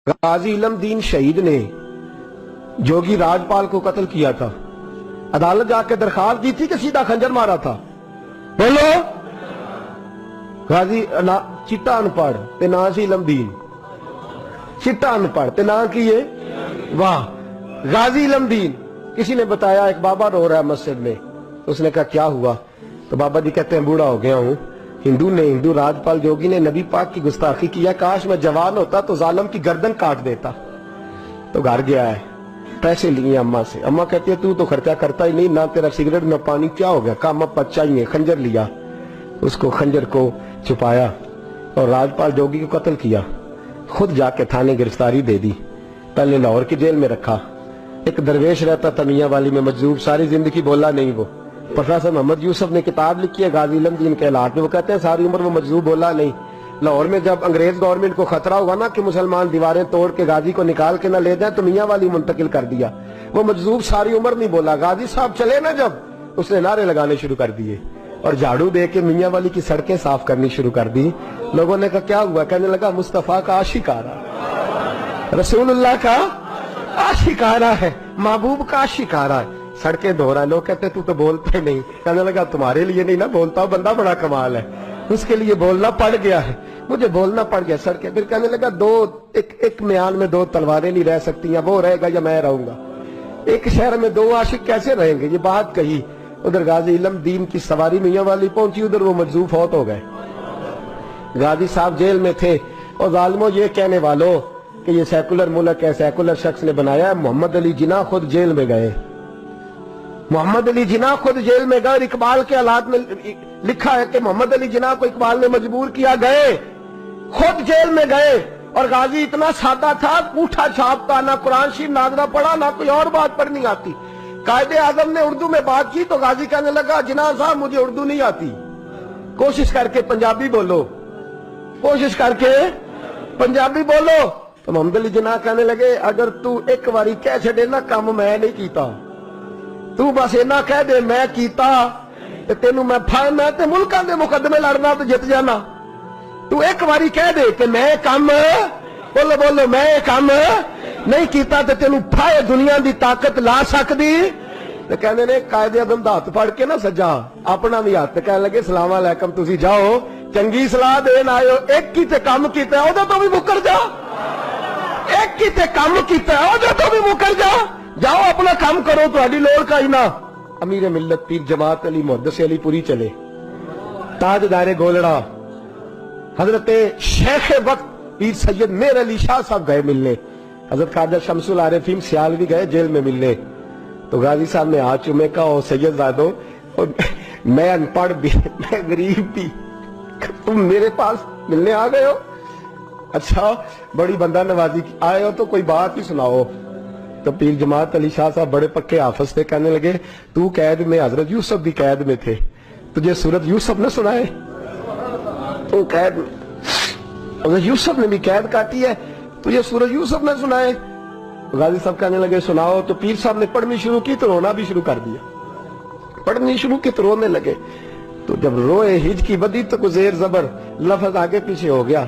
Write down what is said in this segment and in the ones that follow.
गाजी इलम दीन शहीद ने जोगी राजपाल को कत्ल किया था। अदालत जाके दरखास्त दी थी कि सीधा खंजर मारा था। बोलो गाजी चिट्टा अनपढ़ ते ना सी इलम दीन, चिट्टा अनपढ़ ते ना की है वाह गाजी इलम दीन। किसी ने बताया एक बाबा रो रहा है मस्जिद में, तो उसने कहा क्या हुआ? तो बाबा जी कहते हैं बूढ़ा हो गया हूं। हिंदू राजपाल जोगी ने नबी पाक की गुस्ताखी किया, काश मैं जवान होता तो जालिम की गर्दन काट देता। तो घर गया है, पैसे लिए अम्मा से। अम्मा कहती है तू तो खर्चा करता ही नहीं, ना तेरा सिगरेट ना पानी, क्या हो गया? कहा अम्मा बच्चा ही है। खंजर लिया, उसको खंजर को छुपाया और राजपाल जोगी को कत्ल किया। खुद जाके थाने गिरफ्तारी दे दी, पहले लाहौर की जेल में रखा। एक दरवेश रहता था मियां वाली में मजजूब, सारी जिंदगी बोला नहीं वो। प्रोफेसर मोहम्मद यूसुफ ने किताब लिखी है गाजी इलम दीन के हालात में, वो कहते हैं सारी उम्र वो मजजूब बोला नहीं। लाहौर में जब अंग्रेज गवर्नमेंट को खतरा हुआ ना कि मुसलमान दीवारें तोड़ के गाजी को निकाल के ना ले जाए, तो मियां वाली मुंतकिल कर दिया। वो मजजूब सारी उम्र नहीं बोला। गाजी साहब चले ना जब, उसने नारे लगाने शुरू कर दिए और झाड़ू दे के मियां वाली की सड़कें साफ करनी शुरू कर दी। लोगों ने कहा क्या हुआ? कहने लगा मुस्तफा का आशिक आ रहा, रसूलुल्लाह का आशिक आ रहा है, महबूब का आशिक आ रहा है, सड़कें धो रहा है। लोग कहते तू तो बोलते नहीं। कहने लगा तुम्हारे लिए नहीं ना बोलता हूं, बंदा बड़ा कमाल है, उसके लिए बोलना पड़ गया है, मुझे बोलना पड़ गया सड़कें। फिर कहने लगा एक म्यान में दो तलवारें नहीं रह सकती, वो रहेगा या मैं रहूंगा। एक शहर में दो आशिक कैसे रहेंगे? ये बात कही। उधर गाजी इलम दीन की सवारी मियां वाली पहुंची, उधर वो मजजूब फौत हो गए। गाजी साहब जेल में थे और जालिमों ये कहने वालों कि ये सेकुलर मुल्क है, सेकुलर शख्स ने बनाया है। मोहम्मद अली जिन्ना खुद जेल में गए, मोहम्मद अली जिन्ना खुद जेल में गए। इकबाल के हालात में लिखा है कि मोहम्मद अली जिन्ना को इकबाल ने मजबूर किया, गए खुद जेल में गए। और गाजी इतना सादा था, पूठा छापता, ना कुरान शरीफ नाजरा पढ़ा, ना कोई और बात पढ़नी आती। कायदे आजम ने उर्दू में बात की तो गाजी कहने लगा जिन्ना साहब मुझे उर्दू नहीं आती, कोशिश करके पंजाबी बोलो, कोशिश करके पंजाबी बोलो। तो मोहम्मद अली जिन्ना कहने लगे अगर तू एक बारी कह छड़े ना काम मैं नहीं कीता, तू बस इना कह दे मैं कीता ते तेनू मैं ते मुल्कां दे मुकदमे लड़ना तो जित जाना। तू एक बारी कह दे कि मैं काम बोलो बोलो मैं काम नहीं कीता ते तेनू फाए दुनिया दी ताकत ला सकदी। ते कहने ने कायदे आजम दा हथ फड़ के ना सजा अपना भी हथ, कहने लगे सलाम अलैकुम तुसी जाओ, चंगी सलाह देन आयो, एक ही ते काम कीता ओदे तो भी मुकर जा, एक ही ते काम कीता ओदे तो भी मुकर जा, जाओ अपना काम करो, तुम्हारी लोड़ का ही ना। अमीर मिल्लत पीर जमात अली मुहद्दिस अली पुरी चले, ताजदारे गोलड़ा हजरत शेख वक्त पीर सैयद मेर अली शाह साहब गए मिलने, हजरत ख्वाजा शमसुल आरिफीन सियाल भी गए जेल में मिलने। तो गाजी साहब ने हाथ चूमे का और सैयद जादो और मैं अनपढ़ भी, मैं गरीब भी, तुम मेरे पास मिलने आ गए हो? अच्छा बड़ी बंदा नवाजी आए हो तो कोई बात ही सुनाओ। तो पीर जमात अली शाह साहब बड़े पक्के हाफिज थे, कहने लगे तू कैद में, हजरत यूसुफ भी कैद में थे, तुझे सूरत यूसुफ ने सुनाए? तू कैद में, हजरत यूसुफ ने भी कैद काटी है, तुझे सूरत यूसुफ ने सुनाए? तो गाजी साहब कहने लगे सुनाओ। तो पीर साहब ने पढ़नी शुरू की तो रोना भी शुरू कर दिया, पढ़नी शुरू की तो रोने लगे। तो जब रोए हिज की बदी तो कुछ जेर जबर लफ्ज आगे पीछे हो गया।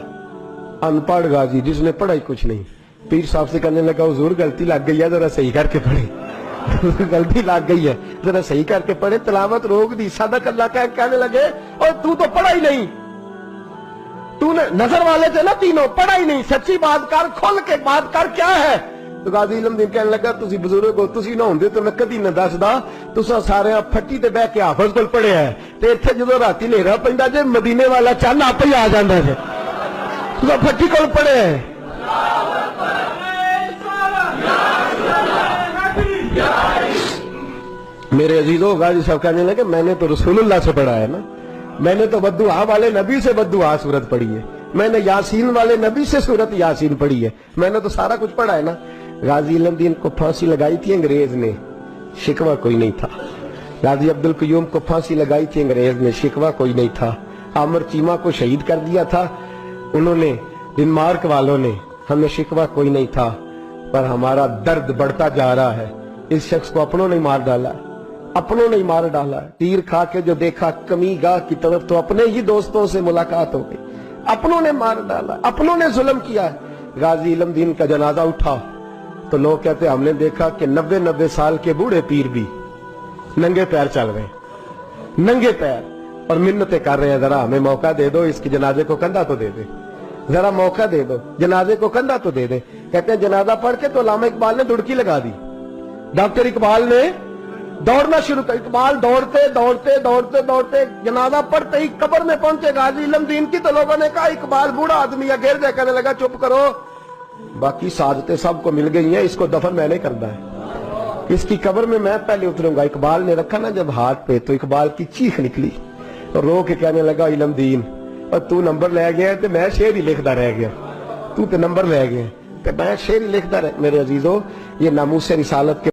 अनपढ़ गाजी जिसने पढ़ा ही कुछ नहीं, पीर साहब से कहने लगा हुजूर गलती लग गई है, जरा सही करके पढ़े गलती लग गई है, जरा सही करके पढ़े, तलावत रोक दी। सदक अल्लाह का कहने लगे और तू तो पढ़ा ही नहीं, तूने नजर वाले थे ना तीनों, पढ़ा ही नहीं, सच्ची बात कर, खोल के बात कर, क्या है? तो गाजी इलम दीन कहने लगा तुसी बुजुर्ग हो, तुसी ना होंदे तो मैं कदी ना दसदा, तुसा सारे फट्टी ते बह के हाफिज कोल पढ़िया है, ते इत्थे जदों राती नेरा पैंदा जे मदीने वाला चंद आपे ही आ जांदा है, तुसा फट्टी कोल पढ़े है। मेरे अजीजों गाजी साहब कहने लगे मैंने तो रसूलुल्लाह से पढ़ा है ना, मैंने तो बद्दुआ वाले नबी से बद्दुआ सूरत पढ़ी है, मैंने यासीन वाले नबी से सूरत यासीन पढ़ी है, मैंने तो सारा कुछ पढ़ा है ना। गाजी इलम दीन को फांसी लगाई थी अंग्रेज ने, शिकवा कोई नहीं था। गाजी अब्दुल कयूम को फांसी लगाई थी अंग्रेज ने, शिकवा कोई नहीं था। आमिर चीमा को शहीद कर दिया था उन्होंने, डेनमार्क वालों ने, हमें शिकवा कोई नहीं था। पर हमारा दर्द बढ़ता जा रहा है, इस शख्स को अपनों ने मार डाला, अपनों ने मार डाला। तीर खा के जो देखा कमी गाह की तरफ तो अपने ही दोस्तों से मुलाकात हो गई, अपनों ने मार डाला, अपनों ने जुल्म किया। गाजी इल्म दीन का जनाजा उठा तो लोग कहते हमने देखा कि 90-90 साल के बूढ़े पीर भी नंगे पैर चल रहे हैं, नंगे पैर, और मिन्नतें कर रहे हैं, जरा हमें मौका दे दो, इसकी जनाजे को कंधा तो दे दे, जरा मौका दे दो, जनाजे को कंधा तो दे दे। कहते हैं जनाजा पढ़ के तो अल्लामा इकबाल ने दुड़की लगा दी, डॉक्टर इकबाल ने दौड़ना शुरू कर। इकबाल दौड़ते दौड़ते दौड़ते दौड़ते जनाजा पढ़ते ही कब्र में पहुंचे गाजी इल्म दीन की, तो लोगों ने कहा इकबाल बूढ़ा आदमी है, गिर जाए। कहने लगा चुप करो, बाकी साजतें सबको मिल गई हैं, इसको दफन मैंने करना है, इसकी कब्र में मैं पहले उतरूंगा। इकबाल ने रखा ना जब हाथ पे, तो इकबाल की चीख निकली और रो के कहने लगा इल्म दीन, और तू नंबर ले गया तो मैं शेर ही लिखता रह गया, तू तो नंबर ले गया तो मैं शेर ही लिखता रह। मेरे अजीजों, ये नामूस रिसालत के